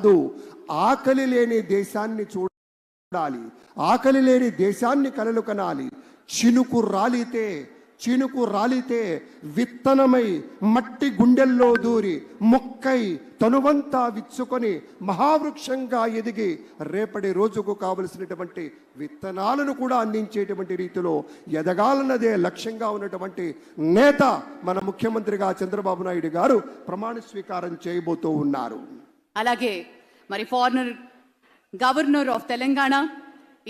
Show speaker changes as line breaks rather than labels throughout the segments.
ఆకలి లేని దేశాన్ని చూడాలి, ఆకలి లేని దేశాన్ని కలలు కనాలి. చినుకు రాలితే విత్తనమై మట్టి గుండెల్లో దూరి మొక్కై తనువంతా విచ్చుకొని మహావృక్షంగా ఎదిగి రేపటి రోజుకు కావలసినటువంటి విత్తనాలను కూడా అందించేటువంటి రీతిలో ఎదగాలన్నదే లక్ష్యంగా ఉన్నటువంటి నేత మన ముఖ్యమంత్రిగా చంద్రబాబు నాయుడు గారు ప్రమాణ స్వీకారం చేయబోతూ ఉన్నారు.
అలాగే మరి ఫారినర్ గవర్నర్ ఆఫ్ తెలంగాణ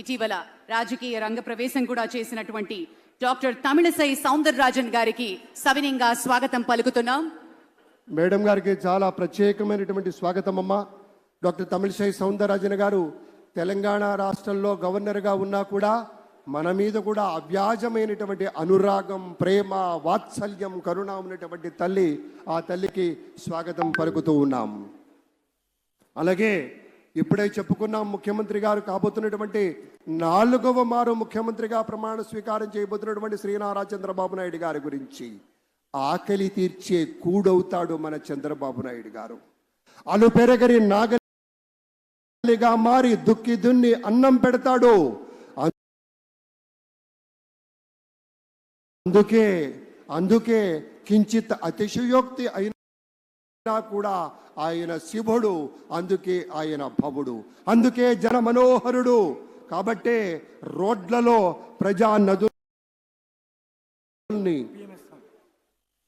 ఇటీవల రాజకీయ రంగ ప్రవేశం కూడా చేసినటువంటి డాక్టర్ తమిళసై సౌందరరాజన్ గారికి సవినయంగా స్వాగతం పలుకుతున్నాం.
మేడం గారికి చాలా ప్రత్యేకమైనటువంటి స్వాగతం అమ్మా. డాక్టర్ తమిళసై సౌందరరాజన్ గారు తెలంగాణ రాష్ట్రంలో గవర్నర్గా ఉన్నా కూడా మన మీద కూడా అవ్యాజమైనటువంటి అనురాగం, ప్రేమ, వాత్సల్యం, కరుణ ఉన్నటువంటి తల్లి, ఆ తల్లికి స్వాగతం పలుకుతూ ఉన్నాం. అలాగే ఇప్పుడే చెప్పుకున్నాం, ముఖ్యమంత్రి గారు కాబోతున్నటువంటి 4వ మారు ముఖ్యమంత్రిగా ప్రమాణ స్వీకారం చేయబోతున్నటువంటి శ్రీ నారా చంద్రబాబు నాయుడు గారి గురించి. ఆకలి తీర్చే కూడవుతాడు మన చంద్రబాబు నాయుడు గారు. అలుపెరగరి నాగలిగా మారి దుక్కి దున్ని అన్నం పెడతాడు. అందుకే కించిత్ అతిశయోక్తి అయిన కూడా ఆయన శివుడు, అందుకే ఆయన భవుడు, అందుకే జన మనోహరుడు. కాబట్టే రోడ్లలో ప్రజా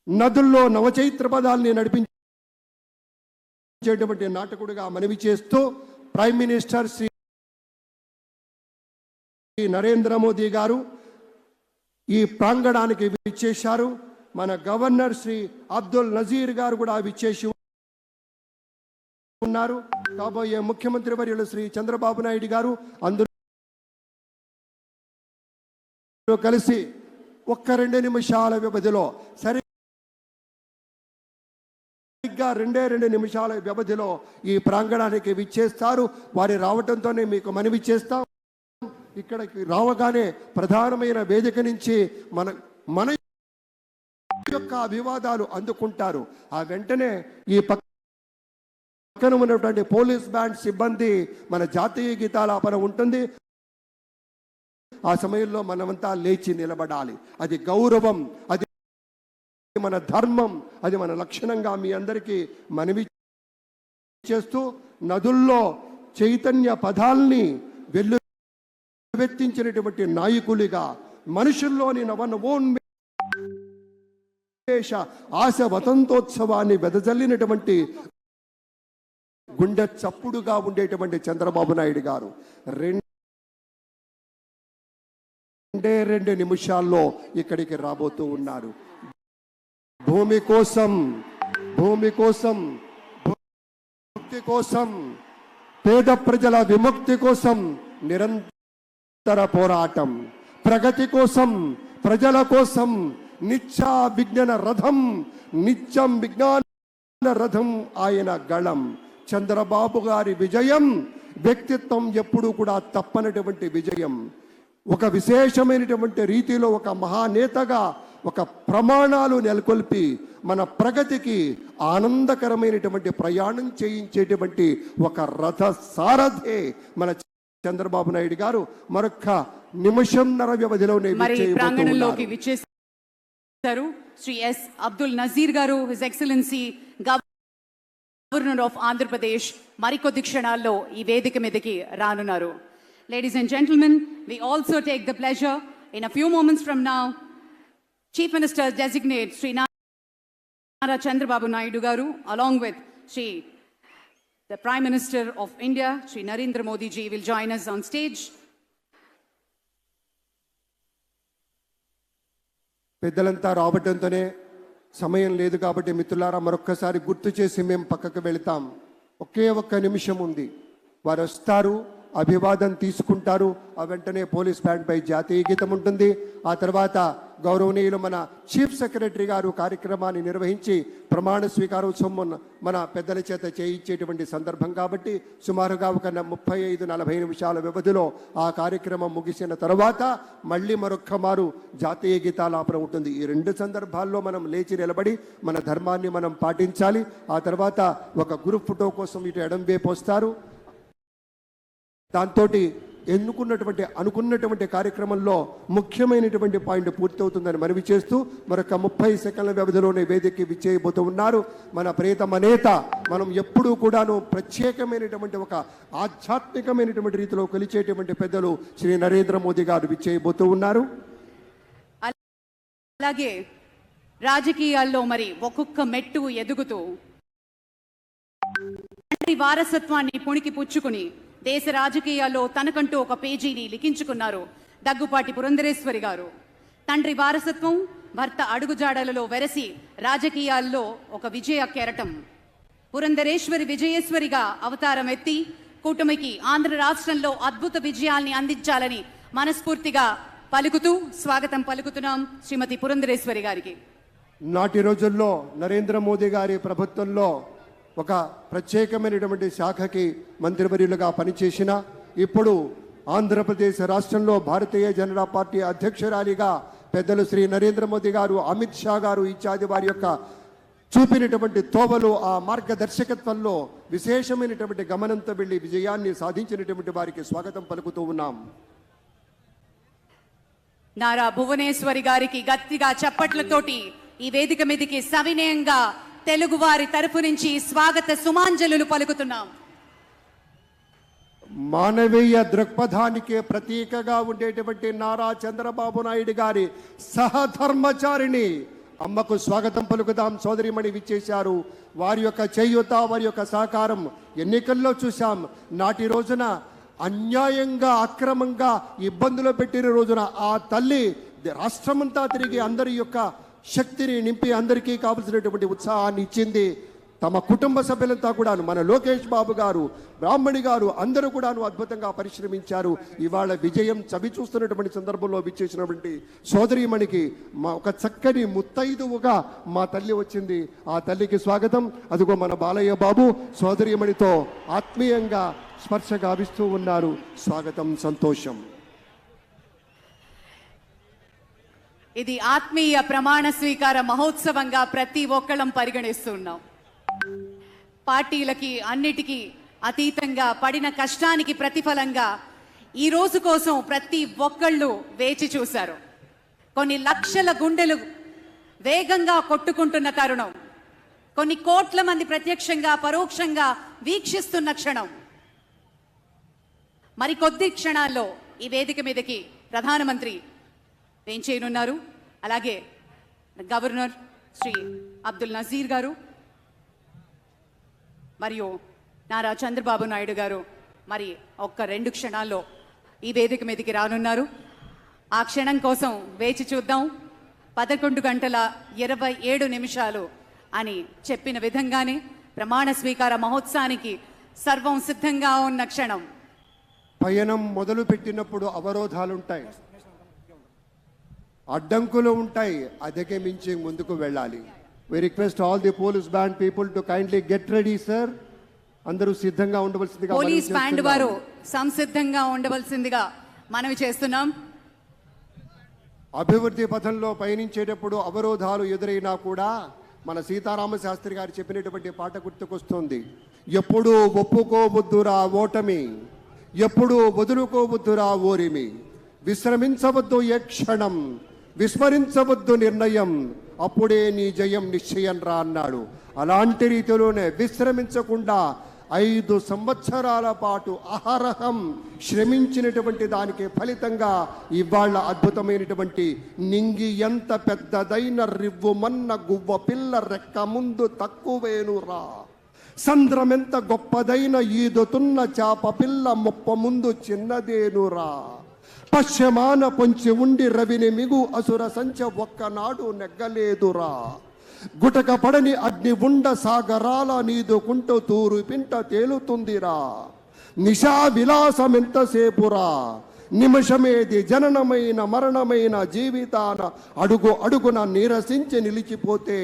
నదుల్లో నవచైత్ర పదాల్ని నడిపించేటువంటి నాటకుడిగా మనవి చేస్తూ ప్రైమ్ మినిస్టర్ శ్రీ నరేంద్ర మోదీ గారు ఈ ప్రాంగణానికి విచ్చేశారు. మన గవర్నర్ శ్రీ అబ్దుల్ నజీర్ గారు కూడా విచ్చేసి ఉన్నారు. కాబోయే ముఖ్యమంత్రి వర్యులు శ్రీ చంద్రబాబు నాయుడు గారు అందరూ కలిసి 1-2 నిమిషాల వ్యవధిలో, సరిగ్గా 2 నిమిషాల వ్యవధిలో ఈ ప్రాంగణానికి విచ్చేస్తారు. వారి రావటంతోనే మీకు మనవి చేస్తాం. ఇక్కడికి రావగానే ప్రధానమైన వేదిక నుంచి మన యొక్క అభివాదాలు అందుకుంటారు. ఆ వెంటనే ఈ పక్కన ఉన్నటువంటి పోలీస్ బ్యాండ్ సిబ్బంది మన జాతీయ గీతాలాపన ఉంటుంది. ఆ సమయంలో మనమంతా లేచి నిలబడాలి. అది గౌరవం, అది మన ధర్మం, అది మన లక్షణంగా మీ అందరికీ మనవి చేస్తూ, నదుల్లో చైతన్య పదాల్ని వెల్లువెత్తించినటువంటి నాయకులుగా మనుషుల్లోని నవోన్మేష ఆశ వసంతోత్సవాన్ని వెదజల్లినటువంటి గుండె చప్పుడుగా ఉండేటువంటి చంద్రబాబు నాయుడు గారు 2 నిమిషాల్లో ఇక్కడికి రాబోతూ ఉన్నారు. భూమి కోసం, ముక్తి కోసం, పేద ప్రజల విముక్తి కోసం నిరంతర పోరాటం, ప్రగతి కోసం, ప్రజల కోసం నిత్యం విజ్ఞాన రథం ఆయన గళం. చంద్రబాబు గారి విజయం వ్యక్తిత్వం ఎప్పుడూ కూడా తప్పనటువంటి విజయం. ఒక విశేషమైనటువంటి రీతిలో ఒక మహానేతగా ఒక ప్రమాణాలు నెలకొల్పి మన ప్రగతికి ఆనందకరమైనటువంటి ప్రయాణం చేయించేటువంటి ఒక రథ సారథే మన చంద్రబాబు నాయుడు గారు. మరొక నిమిషంన్నర వ్యవధిలోనే
ప్రాంగణంలోకి విచ్చేశారు శ్రీ ఎస్ అబ్దుల్ నజీర్ గారు, his excellency governor of Andhra Pradesh. మరికొద్ది క్షణాల్లో ఈ వేదిక మీదకి రానున్నారు. Ladies and gentlemen, we also take the pleasure in a few moments from now, Chief Minister Designate Sri Nara Chandrababu Naidu Garu, along with the Prime Minister of India, Sri Narendra Modi ji, will join us on stage.
పెద్దలంతా రావడంతోనే సమయం లేదు కాబట్టి మిత్రులారా మరొక్కసారి గుర్తు చేసి మేము పక్కకు వెళతాం. ఒకే ఒక్క నిమిషం ఉంది. వారు వస్తారు, అభివాదం తీసుకుంటారు. ఆ వెంటనే పోలీస్ బ్యాండ్ పై జాతీయ గీతం ఉంటుంది. ఆ తర్వాత గౌరవనీయులు మన చీఫ్ సెక్రటరీ గారు కార్యక్రమాన్ని నిర్వహించి ప్రమాణ స్వీకారోత్సవం మన పెద్దల చేత చేయించేటువంటి సందర్భం కాబట్టి సుమారుగా ఒక 35-40 నిమిషాల వ్యవధిలో ఆ కార్యక్రమం ముగిసిన తర్వాత మళ్ళీ మరొక్క మారు జాతీయ గీతాలాపన ఉంటుంది. ఈ రెండు సందర్భాల్లో మనం లేచి నిలబడి మన ధర్మాన్ని మనం పాటించాలి. ఆ తర్వాత ఒక గ్రూప్ ఫోటో కోసం ఇటు ఎడం వైపు వస్తారు. దాంతో అనుకున్నటువంటి కార్యక్రమంలో ముఖ్యమైనటువంటి పాయింట్ పూర్తవుతుందని మనవి చేస్తూ మరొక 30 సెకండ్ల వ్యవధిలోనే వేదికకి విచ్చేయబోతూ ఉన్నారు మన ప్రియతమ నేత. మనం ఎప్పుడూ కూడాను ప్రత్యేకమైనటువంటి ఒక ఆధ్యాత్మికమైనటువంటి రీతిలో కొలిచేటువంటి పెద్దలు శ్రీ నరేంద్ర మోదీ గారు విచ్చేయబోతూ ఉన్నారు.
అలాగే రాజకీయాల్లో మరి ఒక్కొక్క మెట్టు ఎదుగుతూ వారసత్వాన్ని పుణికి పుచ్చుకుని దేశ రాజకీయాల్లో తనకంటూ ఒక పేజీని లిఖించుకున్నారు దగ్గుపాటి పురంధరేశ్వరి గారు. తండ్రి వారసత్వం, భర్త అడుగుజాడలలో వెరసి రాజకీయాల్లో ఒక విజయ కెరటం. పురంధరేశ్వరి విజయేశ్వరిగా అవతారం ఎత్తి కూటమికి ఆంధ్ర రాష్ట్రంలో అద్భుత విజయాల్ని అందించాలని మనస్ఫూర్తిగా పలుకుతూ స్వాగతం పలుకుతున్నాం శ్రీమతి పురంధరేశ్వరి గారికి.
నాటి రోజుల్లో నరేంద్ర మోదీ గారి ప్రభుత్వంలో ఒక ప్రత్యేకమైనటువంటి శాఖకి మంత్రివర్యులుగా పనిచేసిన ఇప్పుడు ఆంధ్రప్రదేశ్ రాష్ట్రంలో భారతీయ జనతా పార్టీ అధ్యక్షురాలిగా పెద్దలు శ్రీ నరేంద్ర మోదీ గారు, అమిత్ షా గారు ఇత్యాది వారి యొక్క చూపినటువంటి తోవలు, ఆ మార్గదర్శకత్వంలో విశేషమైనటువంటి గమనంతో వెళ్లి విజయాన్ని సాధించినటువంటి వారికి స్వాగతం పలుకుతూ ఉన్నాం.
నారా భువనేశ్వరి గారికి గట్టిగా చప్పట్లతోటి ఈ వేదిక మీదకి సవినయంగా తెలుగు వారి తరఫు నుంచి స్వాగత సుమాంజలు పలుకుతున్నాం.
మానవీయ దృక్పథానికి ప్రతీకగా ఉండేటువంటి నారా చంద్రబాబు నాయుడు గారి సహధర్మచారిణి అమ్మకు స్వాగతం పలుకుదాం. సోదరిమణి విచ్చేశారు. వారి యొక్క చేయూత, వారి యొక్క సహకారం ఎన్నికల్లో చూశాం. నాటి రోజున అన్యాయంగా అక్రమంగా ఇబ్బందులు పెట్టిన రోజున ఆ తల్లి రాష్ట్రమంతా తిరిగి అందరి యొక్క శక్తిని నింపి అందరికీ కావలసినటువంటి ఉత్సాహాన్ని ఇచ్చింది. తమ కుటుంబ సభ్యులంతా కూడాను, మన లోకేష్ బాబు గారు, బ్రాహ్మణి గారు అందరూ కూడాను అద్భుతంగా పరిశ్రమించారు. ఇవాళ విజయం చవి చూస్తున్నటువంటి సందర్భంలో విచ్చేసినటువంటి సోదరీమణికి మా ఒక చక్కని ముత్తైదువుగా మా తల్లి వచ్చింది. ఆ తల్లికి స్వాగతం. అదిగో మన బాలయ్య బాబు సోదరీమణితో ఆత్మీయంగా స్పర్శ గావిస్తూ ఉన్నారు. స్వాగతం, సంతోషం.
ఇది ఆత్మీయ ప్రమాణ స్వీకార మహోత్సవంగా ప్రతి ఒక్కళ్ళం పరిగణిస్తున్నాం. పార్టీలకి అన్నిటికీ అతీతంగా పడిన కష్టానికి ప్రతిఫలంగా ఈ రోజు కోసం ప్రతి ఒక్కళ్ళు వేచి చూశారు. కొన్ని లక్షల గుండెలు వేగంగా కొట్టుకుంటున్న తరుణం, కొన్ని కోట్ల మంది ప్రత్యక్షంగా పరోక్షంగా వీక్షిస్తున్న క్షణం. మరి కొద్ది క్షణాల్లో ఈ వేదిక మీదకి ప్రధానమంత్రి వేంచేయనున్నారు. అలాగే గవర్నర్ శ్రీ అబ్దుల్ నజీర్ గారు మరియు నారా చంద్రబాబు నాయుడు గారు మరి ఒక్క 2 క్షణాల్లో ఈ వేదిక మీదకి రానున్నారు. ఆ క్షణం కోసం వేచి చూద్దాం. 11:27 అని చెప్పిన విధంగానే ప్రమాణ స్వీకార మహోత్సవానికి సర్వం సిద్ధంగా ఉన్న క్షణం.
పయనం మొదలు పెట్టినప్పుడు అవరోధాలుంటాయి, అడ్డంకులు ఉంటాయి, అదకే మించి ముందుకు వెళ్ళాలి. We request all the police band people to kindly get ready sir. అందరూ సిద్ధంగా ఉండవలసిందిగా
పోలీస్ బ్యాండ్ వారు సంసిద్ధంగా ఉండవలసిందిగా మనవి చేస్తున్నాం.
అభివృద్ధి పథంలో పయనించేటప్పుడు అవరోధాలు ఎదురైనా కూడా మన సీతారామ శాస్త్రి గారు చెప్పినటువంటి పాట గుర్తుకొస్తుంది. ఎప్పుడూ ఒప్పుకోవద్దురా ఓటమి, ఎప్పుడూ వదులుకోవద్దురా ఓరిమి, విశ్రమించవద్దు ఏ క్షణం, విస్మరించవద్దు నిర్ణయం, అప్పుడే నీ జయం నిశ్చయం రా అన్నాడు. అలాంటి రీతిలోనే విశ్రమించకుండా 5 సంవత్సరాల పాటు అహరహం శ్రమించినటువంటి దానికి ఫలితంగా ఇవాళ అద్భుతమైనటువంటి నింగి ఎంత పెద్దదైన రివ్వుమన్న గువ్వ పిల్ల రెక్క ముందు తక్కువేనురా, సంద్రమెంత గొప్పదైన ఈదుతున్న చాప పిల్ల మొప్ప ముందు చిన్నదేనురా, పశ్చిమాన పొంచి ఉండి రవిని మిగు అసుర సంచ ఒక్కనాడు నెగ్గలేదురా, గుటక పడని అగ్ని ఉండ సాగరాల నీదుకుంటూ తూరు పింట తేలుతుందిరా, నిశా విలాసం ఎంతసేపురా, నిమిషమేది జననమైన మరణమైన జీవితాన అడుగు అడుగున నీరసించి నిలిచిపోతే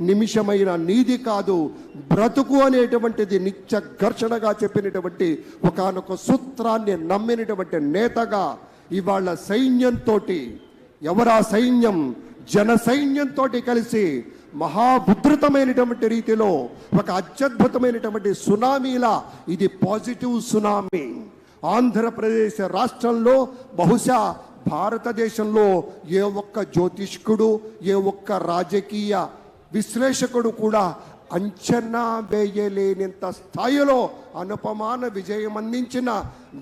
నిమిషమైన నీది కాదు బ్రతుకు అనేటువంటిది నిత్య ఘర్షణగా చెప్పినటువంటి ఒకానొక సూత్రాన్ని నమ్మినటువంటి నేతగా ఇవాళ సైన్యంతో, ఎవరా సైన్యం, జన సైన్యంతో కలిసి మహాభుద్రతమైనటువంటి రీతిలో ఒక అత్యద్భుతమైనటువంటి సునామీలా ఇది పాజిటివ్ సునామీ. ఆంధ్రప్రదేశ్ రాష్ట్రంలో బహుశా భారతదేశంలో ఏ ఒక్క జ్యోతిష్కుడు, ఏ ఒక్క రాజకీయ విశ్లేషకుడు కూడా అంచనా వేయలేనంత స్థాయిలో అనుపమాన విజయం అందించిన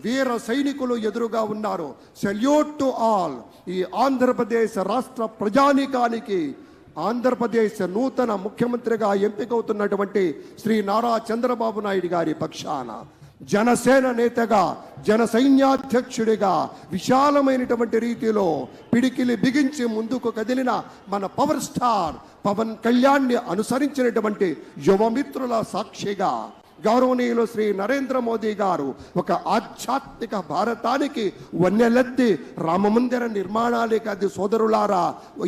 వీర సైనికులు ఎదురుగా ఉన్నారు. Salute to all. ఈ ఆంధ్రప్రదేశ్ రాష్ట్ర ప్రజానీకానికి ఆంధ్రప్రదేశ్ నూతన ముఖ్యమంత్రిగా ఎంపికవుతున్నటువంటి శ్రీ నారా చంద్రబాబు నాయుడు గారి పక్షాన, జనసేన నేతగా, జన సైన్యాధ్యక్షుడిగా విశాలమైనటువంటి రీతిలో పిడికిలి బిగించి ముందుకు కదిలిన మన పవర్ స్టార్ పవన్ కళ్యాణ్ని అనుసరించినటువంటి యువమిత్రుల సాక్షిగా గౌరవనీయులు శ్రీ నరేంద్ర మోదీ గారు ఒక ఆధ్యాత్మిక భారతానికి వన్నెలెత్తి రామమందిర నిర్మాణాలే కాదు సోదరులారా,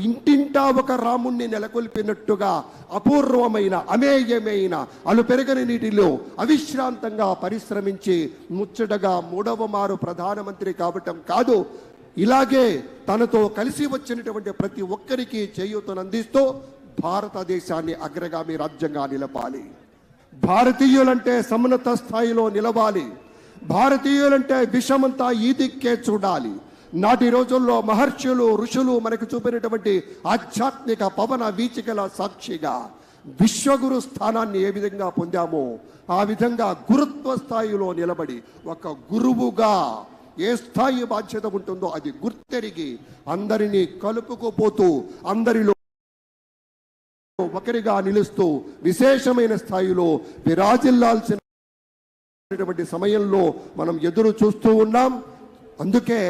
ఇంటింటా ఒక రాముణ్ణి నెలకొల్పినట్టుగా అపూర్వమైన అమేయమైన అలుపెరగని నీటిలో అవిశ్రాంతంగా పరిశ్రమించి ముచ్చటగా 3వ మారు ప్రధానమంత్రి కావటం కాదు, ఇలాగే తనతో కలిసి వచ్చినటువంటి ప్రతి ఒక్కరికి చేయూతనందిస్తూ భారతదేశాన్ని అగ్రగామి రాజ్యంగా నిలపాలి. భారతీయులంటే సమున్నత స్థాయిలో నిలవాలి. భారతీయులంటే విషమంతా ఈ దిక్కే చూడాలి. నాటి రోజుల్లో మహర్షులు, ఋషులు మనకు చూపినటువంటి ఆధ్యాత్మిక పవన వీచికల సాక్షిగా విశ్వగురు స్థానాన్ని ఏ విధంగా పొందామో ఆ విధంగా గురుత్వ స్థాయిలో నిలబడి ఒక గురువుగా ఏ స్థాయి బాధ్యత ఉంటుందో అది గుర్తెరిగి అందరినీ కలుపుకుపోతూ అందరిలో ఒకరిగా నిలుస్తూ విశేషమైన స్థాయిలో విరాజిల్లాల్సినటువంటి సమయంలో మనం ఎదురు చూస్తూ ఉన్నాం. అందుకే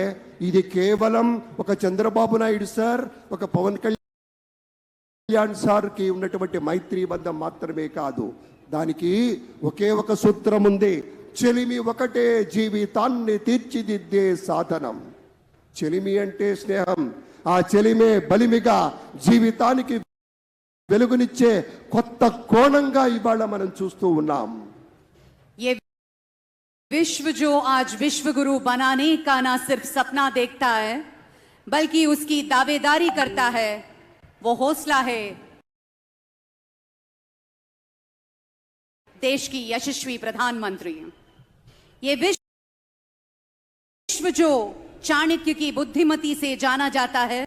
ఇది కేవలం ఒక చంద్రబాబు నాయుడు సార్, ఒక పవన్ కళ్యాణ్ సార్కి ఉన్నటువంటి మైత్రీ బంధం మాత్రమే కాదు, దానికి ఒకే ఒక సూత్రం ఉంది. చెలిమి ఒకటే జీవితాన్ని తీర్చిదిద్దే సాధనం. చెలిమి అంటే స్నేహం, ఆ చెలిమే బలిమిగా జీవితానికి వెలుగునిచ్చే కొత్త కోణంగా ఇవాళ మనం చూస్తూ ఉన్నాం.
ये विश्व जो आज विश्व गुरु बनाने का ना सिर्फ सपना देखता है बल्कि उसकी दावेदारी करता है, वो हौसला है देश की यशस्वी प्रधानमंत्री. ये विश्व जो चाणक्य की बुद्धिमती से जाना जाता है,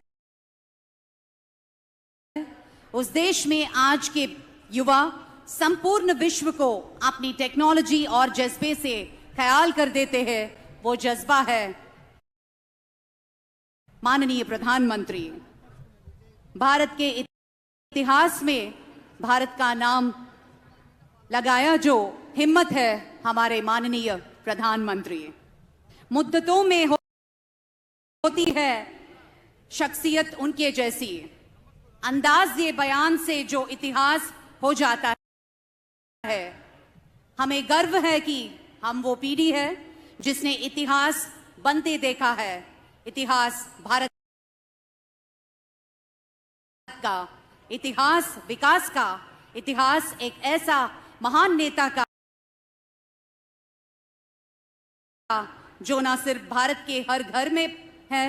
उस देश में आज के युवा संपूर्ण विश्व को अपनी टेक्नोलॉजी और जज्बे से ख्याल कर देते हैं. वो जज्बा है माननीय प्रधानमंत्री. भारत के इतिहास में भारत का नाम लगाया जो हिम्मत है हमारे माननीय प्रधानमंत्री. मुद्दतों में होती है शख्सियत उनके जैसी, अंदाज ये बयान से जो इतिहास हो जाता है. हमें गर्व है कि हम वो पीढ़ी है जिसने इतिहास बनते देखा है. इतिहास भारत का, इतिहास विकास का, इतिहास एक ऐसा महान नेता का जो ना सिर्फ भारत के हर घर में है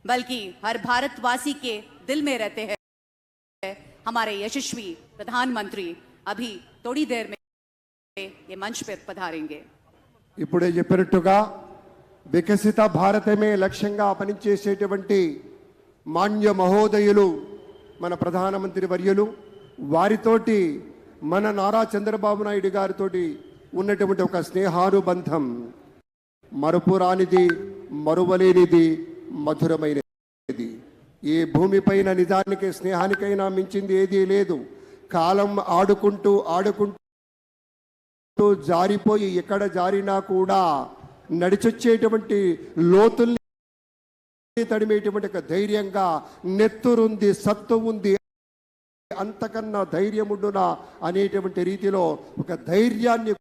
बल्कि हर भारतवासी के दिल में रहते हैं. हमारे यशस्वी प्रधानमंत्री अभी थोड़ी देर में ये मंच पर पधारेंगे.
ఇప్పుడే చెప్పినట్టుగా వికసిత భారతమే లక్ష్యంగా పనిచేసేటువంటి మాన్య మహోదయులు మన ప్రధానమంత్రి వర్యులు, వారితోటి మన నారా చంద్రబాబు నాయుడు గారితోటి ఉన్నటువంటి ఒక స్నేహానుబంధం మరుపురానిది, మరువలేనిది, మధురమైనది. ఈ భూమిపైన నిజానికి స్నేహానికైనా మించింది ఏదీ లేదు. కాలం ఆడుకుంటూ జారిపోయి ఎక్కడ జారినా కూడా నడిచొచ్చేటువంటి లోతుల్ని తడిమేటువంటి ఒక ధైర్యంగా నెత్తురుంది, సత్తు ఉంది, అంతకన్నా ధైర్యముండునా అనేటువంటి రీతిలో ఒక ధైర్యాన్ని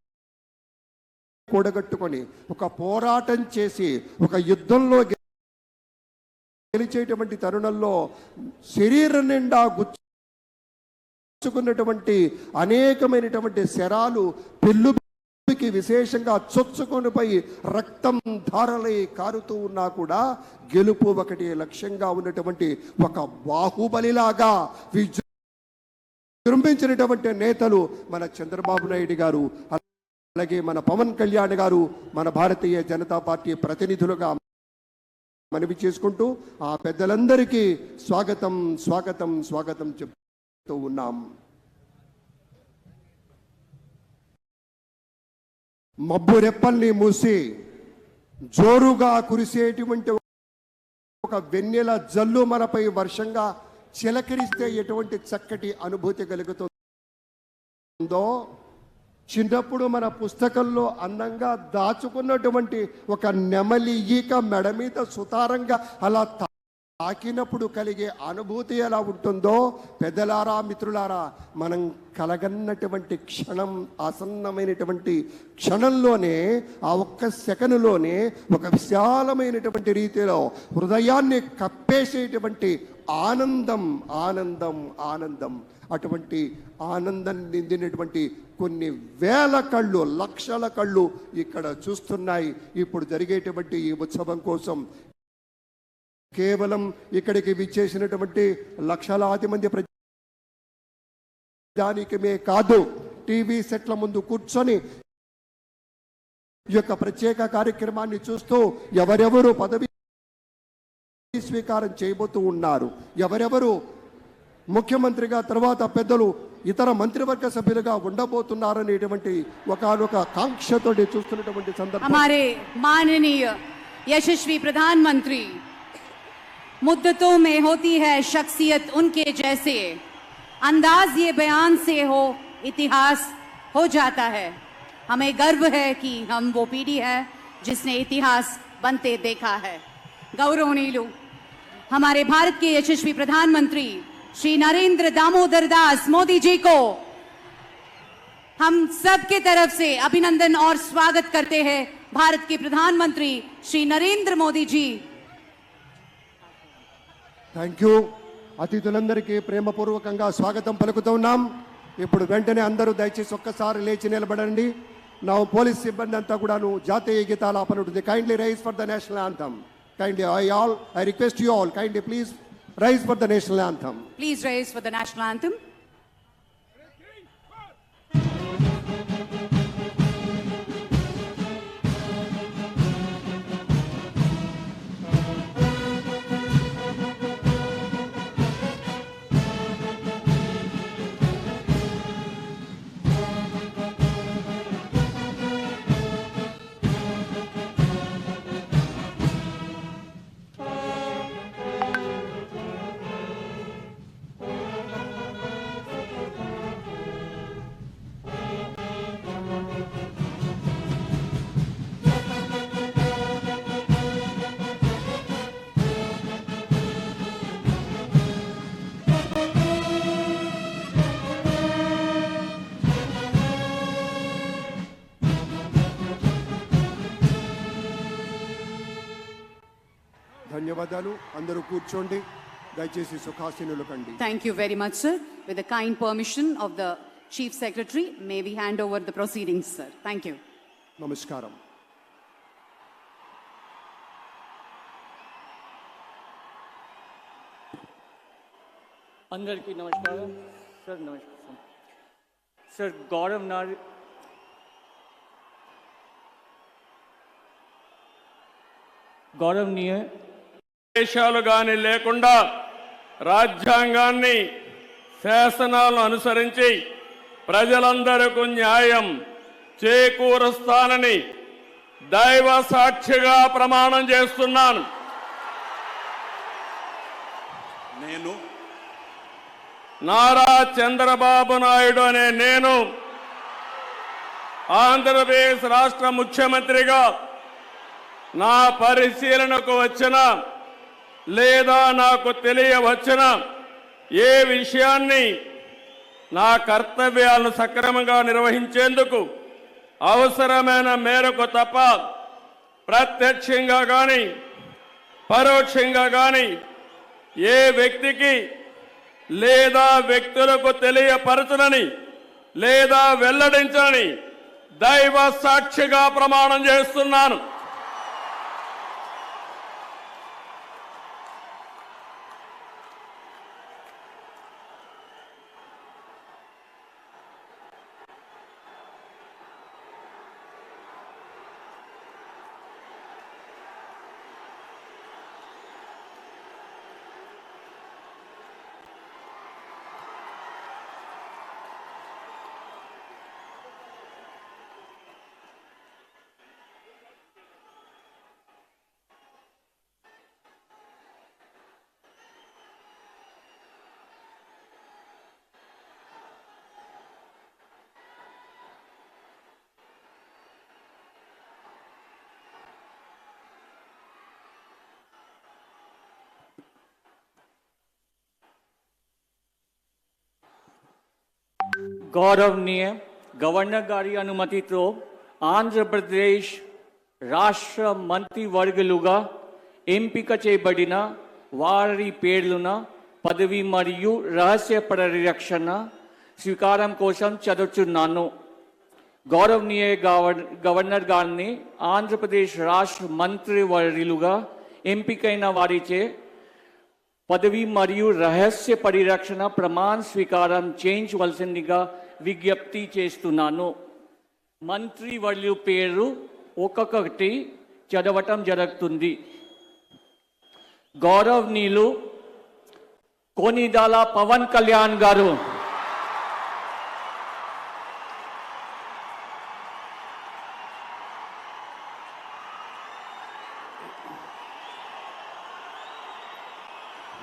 కూడగట్టుకొని ఒక పోరాటం చేసి ఒక యుద్ధంలో గెలిచేటువంటి తరుణంలో శరీరం నిండా గుచ్చుకున్నటువంటి అనేకమైనటువంటి శరాలు పెళ్ళుకి విశేషంగా చొచ్చుకొని పోయి రక్తం ధారలై కారుతూ ఉన్నా కూడా గెలుపు ఒకటి లక్ష్యంగా ఉన్నటువంటి ఒక బాహుబలిలాగా విజృంభించినటువంటి నేతలు మన చంద్రబాబు నాయుడు గారు, అలాగే మన పవన్ కళ్యాణ్ గారు, మన భారతీయ జనతా పార్టీ ప్రతినిధులుగా మనవి చేసుకుంటూ ఆ పెద్దలందరికీ స్వాగతం స్వాగతం స్వాగతం చెప్తూ ఉన్నాం. మబ్బు రెప్పల్ని మూసి జోరుగా కురిసేటువంటి ఒక వెన్నెల జల్లు మనపై వర్షంగా చిలకరిస్తే ఎటువంటి చక్కటి అనుభూతి కలుగుతుందో, చిన్నప్పుడు మన పుస్తకంలో అందంగా దాచుకున్నటువంటి ఒక నెమలి ఈక మెడ మీద సుతారంగా అలా తాకినప్పుడు కలిగే అనుభూతి ఎలా ఉంటుందో, పెద్దలారా మిత్రులారా, మనం కలగన్నటువంటి క్షణం, ఆసన్నమైనటువంటి క్షణంలోనే, ఆ ఒక్క సెకనులోనే ఒక విశాలమైనటువంటి రీతిలో హృదయాన్ని కప్పేసేటువంటి ఆనందం ఆనందం ఆనందం అటువంటి ఆనందం నిందినటువంటి కొన్ని వేల కళ్ళు, లక్షల కళ్ళు ఇక్కడ చూస్తున్నాయి. ఇప్పుడు జరిగేటువంటి ఈ ఉత్సవం కోసం కేవలం ఇక్కడికి విచ్చేసినటువంటి లక్షలాది మంది ప్రజానీకమే కాదు, టీవీ సెట్ల ముందు కూర్చొని ఈ యొక్క ప్రత్యేక కార్యక్రమాన్ని చూస్తూ ఎవరెవరు పదవి స్వీకారం చేయబోతూ ఉన్నారు, ఎవరెవరు ముఖ్యమంత్రిగా తర్వాత పెద్దలు ఇతర మంత్రివర్గ సభ్యులుగా ఉండబోతున్నారనేటువంటి ఒకనొక కాంక్షతోటి చూస్తున్నటువంటి సందర్భం.
हमारे माननीय यशस्वी प्रधानमंत्री, मुद्दतों में होती है शख्सियत उनके जैसे, अंदाज ये बयान से हो इतिहास हो जाता है. हमें गर्व है कि हम वो पीढ़ी है जिसने इतिहास बनते देखा है. गौरवनीलु हमारे भारत के यशस्वी प्रधानमंत्री श्री नरेंद्र दामोदर दास मोदी जी को हम सब के तरफ से अभिनंदन और स्वागत करते हैं. भारत के प्रधानमंत्री श्री नरेंद्र मोदी जी.
Thank you. అతిథులందరికీ ప్రేమపూర్వకంగా స్వాగతం పలుకుతూ ఉన్నాం. ఇప్పుడు వెంటనే అందరూ దయచేసి ఒక్కసారి లేచి నిలబడండి. నా పోలీస్ సిబ్బంది అంతా కూడాను జాతీయ గీతాల ఆపనుంటుంది. Kindly rise for the national anthem. Kindly, I request you all, kindly please rise for the national anthem.
Please rise for the national anthem.
ధన్యవాదాలు. అందరూ కూర్చోండి. దయచేసి సుఖాసీనులు కండి.
Thank you very much, sir. With the kind permission of the Chief Secretary, may we hand over the proceedings, sir. Thank you.
నమస్కారం.
అందరికీ నమస్కారం sir. నమస్కారం sir. గౌరవనీయ
దేశాలు కానీ లేకుండా రాజ్యాంగాన్ని, శాసనాలను అనుసరించి ప్రజలందరికీ న్యాయం చేకూరుస్తానని దైవ సాక్షిగా ప్రమాణం చేస్తున్నాను.
నేను
నారా చంద్రబాబు నాయుడు అనే నేను ఆంధ్రప్రదేశ్ రాష్ట్ర ముఖ్యమంత్రిగా నా పరిశీలనకు వచ్చిన లేదా నాకు తెలియవచ్చిన ఏ విషయాన్ని నా కర్తవ్యాలను సక్రమంగా నిర్వహించేందుకు అవసరమైన మేరకు తప్ప ప్రత్యక్షంగా కానీ పరోక్షంగా కానీ ఏ వ్యక్తికి లేదా వ్యక్తులకు తెలియపరచనని లేదా వెల్లడించనని దైవ సాక్షిగా ప్రమాణం చేస్తున్నాను.
गौरवनीय गवर्नर गारी अनुमतिతో ఆంధ్రప్రదేశ్ రాష్ట్ర మంత్రివర్గులుగా ఎంపిక చేయబడిన వారి పేర్లున పదవి మరియు రహస్య పరిరక్షణ స్వీకారం కోసం చదువుతున్నాను. గౌరవనీయ గవర్నర్ గారిని ఆంధ్రప్రదేశ్ రాష్ట్ర మంత్రివర్యులుగా ఎంపికైన వారిచే పదవి మరియు రహస్య పరిరక్షణ ప్రమాణ స్వీకారం చేయించవలసిందిగా విజ్ఞప్తి చేస్తున్నాను. మంత్రివర్యుల పేరు ఒక్కొక్కటి చదవటం జరుగుతుంది. గౌరవనీయులు కొనిదాల పవన్ కళ్యాణ్ గారు,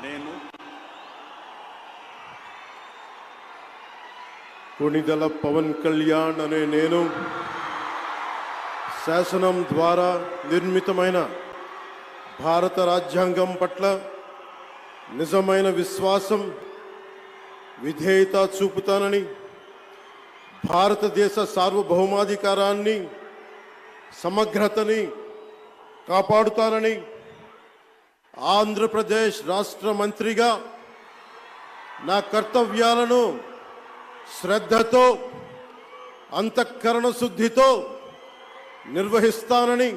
నేను
కొణిదెల పవన్ కళ్యాణ్ అనే నేను శాసనం ద్వారా నిర్మితమైన భారత రాజ్యాంగం పట్ల నిజమైన విశ్వాసం విధేయత చూపుతానని, భారతదేశ సార్వభౌమాధికారాన్ని సమగ్రతని కాపాడుతానని, ఆంధ్రప్రదేశ్ రాష్ట్ర మంత్రిగా నా కర్తవ్యాలను శ్రద్ధతో అంతఃకరణ శుద్ధితో నిర్వహిస్తానని,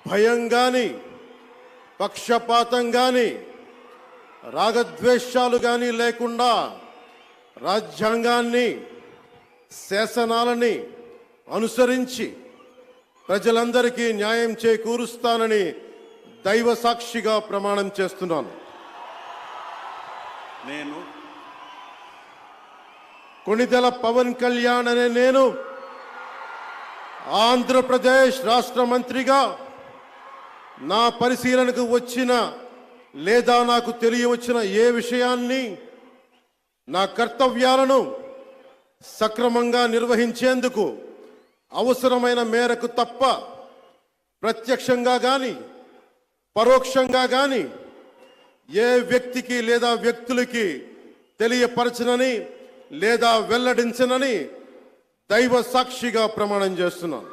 భయం గాని పక్షపాతం గాని రాగద్వేషాలు గాని లేకుండా రాజ్యాంగాన్ని శాసనాలని అనుసరించి ప్రజలందరికీ న్యాయం చేకూరుస్తానని దైవ సాక్షిగా ప్రమాణం చేస్తున్నాను.
నేను
కొణిదెల పవన్ కళ్యాణ్ అనే నేను ఆంధ్రప్రదేశ్ రాష్ట్ర మంత్రిగా నా పరిశీలనకు వచ్చిన లేదా నాకు తెలియవచ్చిన ఏ విషయాన్ని నా కర్తవ్యాలను సక్రమంగా నిర్వహించేందుకు అవసరమైన మేరకు తప్ప ప్రత్యక్షంగా కానీ పరోక్షంగా కానీ ఏ వ్యక్తికి లేదా వ్యక్తులకి తెలియపరచనని లేదా వెల్లడించనని దైవ సాక్షిగా ప్రమాణం చేస్తున్నాను.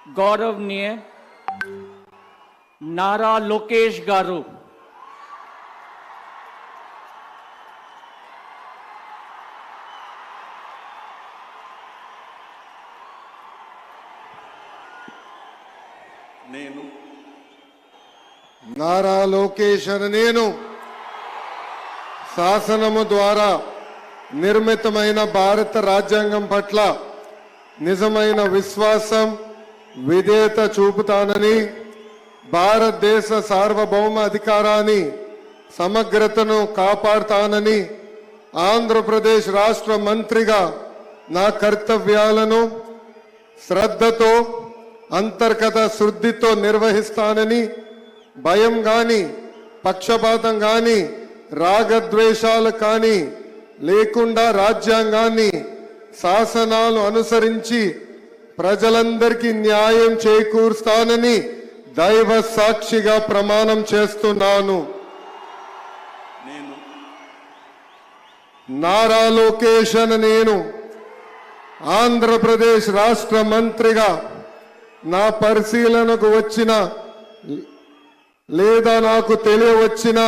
गौरवनीय नारा लोकेश गारू,
నేను
నారా లోకేష్ అని నేను శాసనము ద్వారా నిర్మితమైన భారత రాజ్యాంగం పట్ల నిజమైన విశ్వాసం విధేయత చూపుతానని భారతదేశ సార్వభౌమ అధికారాన్ని సమగ్రతను కాపాడుతానని ఆంధ్రప్రదేశ్ రాష్ట్ర మంత్రిగా నా కర్తవ్యాలను శ్రద్ధతో అంతర్గత శుద్ధితో నిర్వహిస్తానని భయం గాని పక్షపాతం గాని రాగద్వేషాలు కానీ లేకుండా రాజ్యాంగాన్ని శాసనాలు అనుసరించి ప్రజలందరికీ న్యాయం చేకూరుస్తానని దైవ సాక్షిగా ప్రమాణం చేస్తున్నాను.
నేను
నారా లోకేష్ అని నేను ఆంధ్రప్రదేశ్ రాష్ట్ర మంత్రిగా నా పరిశీలనకు వచ్చిన లేదా నాకు తెలియవచ్చిన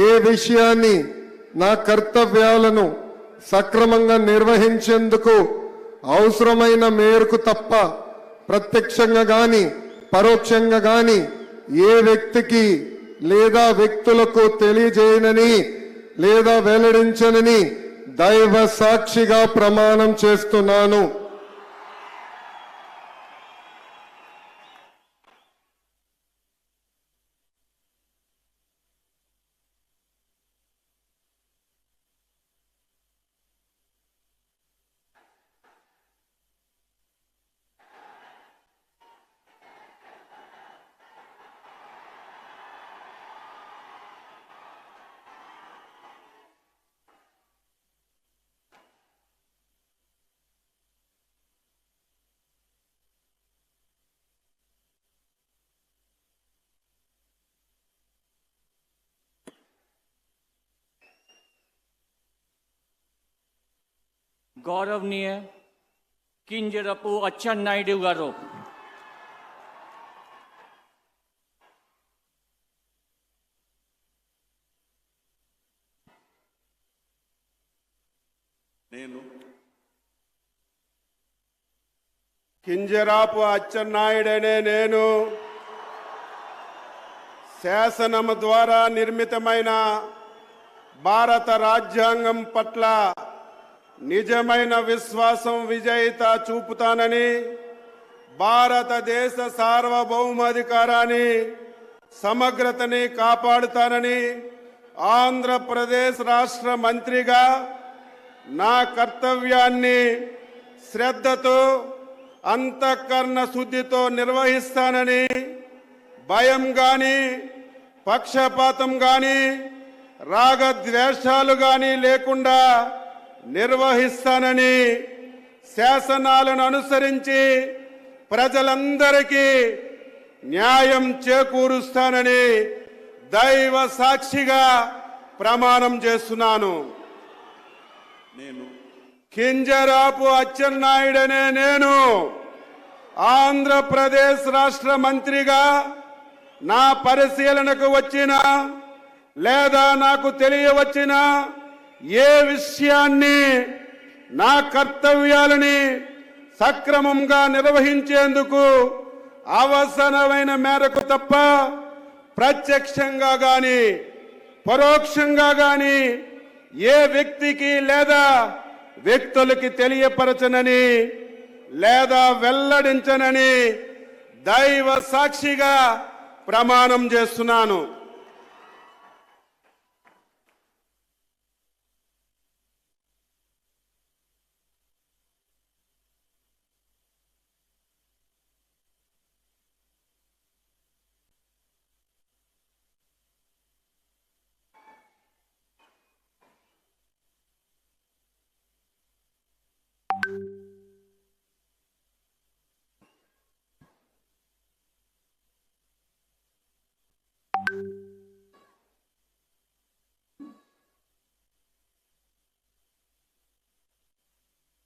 ఏ విషయాన్ని నా కర్తవ్యాలను సక్రమంగా నిర్వహించేందుకు అవసరమైన మేరకు తప్ప ప్రత్యక్షంగా గాని పరోక్షంగా గాని ఏ వ్యక్తికి లేదా వ్యక్తులకు తెలియజేయనని లేదా వెల్లడించనని దైవ సాక్షిగా ప్రమాణం చేస్తున్నాను.
गौरवनीय किंजरपु अच्चन्नायुडु गारू
నేను
కింజరాపు అచ్చెన్నాయుడనే నేను శాసనము ద్వారా నిర్మితమైన భారత రాజ్యాంగం పట్ల నిజమైన విశ్వాసం విజేత చూపుతానని భారతదేశ సార్వభౌమాధికారాన్ని సమగ్రతని కాపాడుతానని ఆంధ్రప్రదేశ్ రాష్ట్ర మంత్రిగా నా కర్తవ్యాన్ని శ్రద్ధతో అంతఃకరణ శుద్ధితో నిర్వహిస్తానని భయం గాని పక్షపాతం గాని రాగద్వేషాలు గాని లేకుండా నిర్వహిస్తానని శాసనాలను అనుసరించి ప్రజలందరికీ న్యాయం చేకూరుస్తానని దైవ సాక్షిగా ప్రమాణం చేస్తున్నాను.
నేను
కింజరాపు అచ్చెన్నాయుడనే నేను ఆంధ్రప్రదేశ్ రాష్ట్ర మంత్రిగా నా పరిశీలనకు వచ్చిన లేదా నాకు తెలియవచ్చిన ఏ విషయాన్ని నా కర్తవ్యాలని సక్రమంగా నిర్వహించేందుకు అవసరమైన మేరకు తప్ప ప్రత్యక్షంగా గాని పరోక్షంగా గాని ఏ వ్యక్తికి లేదా వ్యక్తులకి తెలియపరచనని లేదా వెల్లడించనని దైవ సాక్షిగా ప్రమాణం చేస్తున్నాను.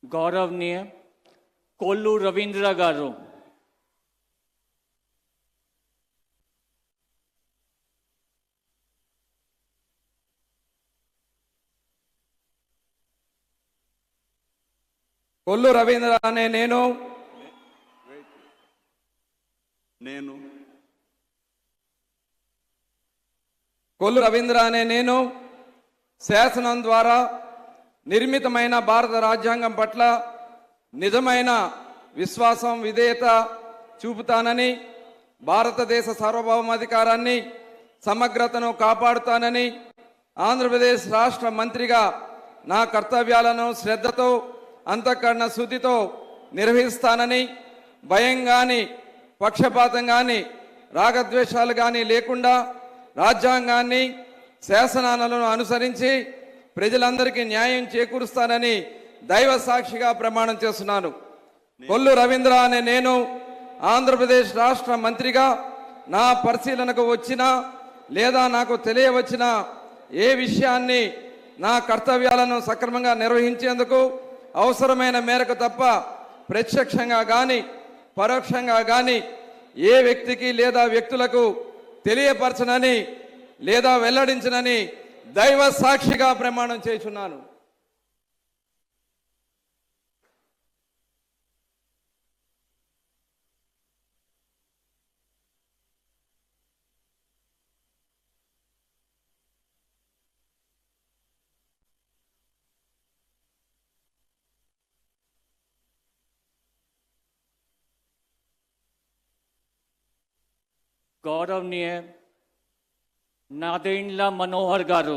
गौरवनीय कोल्लू रवींद्र गारू
కొల్లు రవీంద్ర అనే నేను
నేను
కొల్లు రవీంద్ర అనే నేను శాసనం ద్వారా నిర్మితమైన భారత రాజ్యాంగం పట్ల నిజమైన విశ్వాసం విధేయత చూపుతానని, భారతదేశ సార్వభౌమాధికారాన్ని సమగ్రతను కాపాడుతానని, ఆంధ్రప్రదేశ్ రాష్ట్ర మంత్రిగా నా కర్తవ్యాలను శ్రద్ధతో అంతఃకరణ శుద్ధితో నిర్వహిస్తానని, భయం కానీ పక్షపాతం కానీ రాగద్వేషాలు కానీ లేకుండా రాజ్యాంగాన్ని శాసనాలను అనుసరించి ప్రజలందరికీ న్యాయం చేకూరుస్తానని దైవ సాక్షిగా ప్రమాణం చేస్తున్నాను. కొల్లు రవీంద్ర అనే నేను ఆంధ్రప్రదేశ్ రాష్ట్ర మంత్రిగా నా పరిశీలనకు వచ్చిన లేదా నాకు తెలియవచ్చిన ఏ విషయాన్ని నా కర్తవ్యాలను సక్రమంగా నిర్వహించేందుకు అవసరమైన మేరకు తప్ప ప్రత్యక్షంగా కానీ పరోక్షంగా కానీ ఏ వ్యక్తికి లేదా వ్యక్తులకు తెలియపరచనని లేదా వెల్లడించనని దైవ సాక్షిగా ప్రమాణం చేస్తున్నాను.
గౌరవనీయ నాదెండ్ల మనోహర్ గారు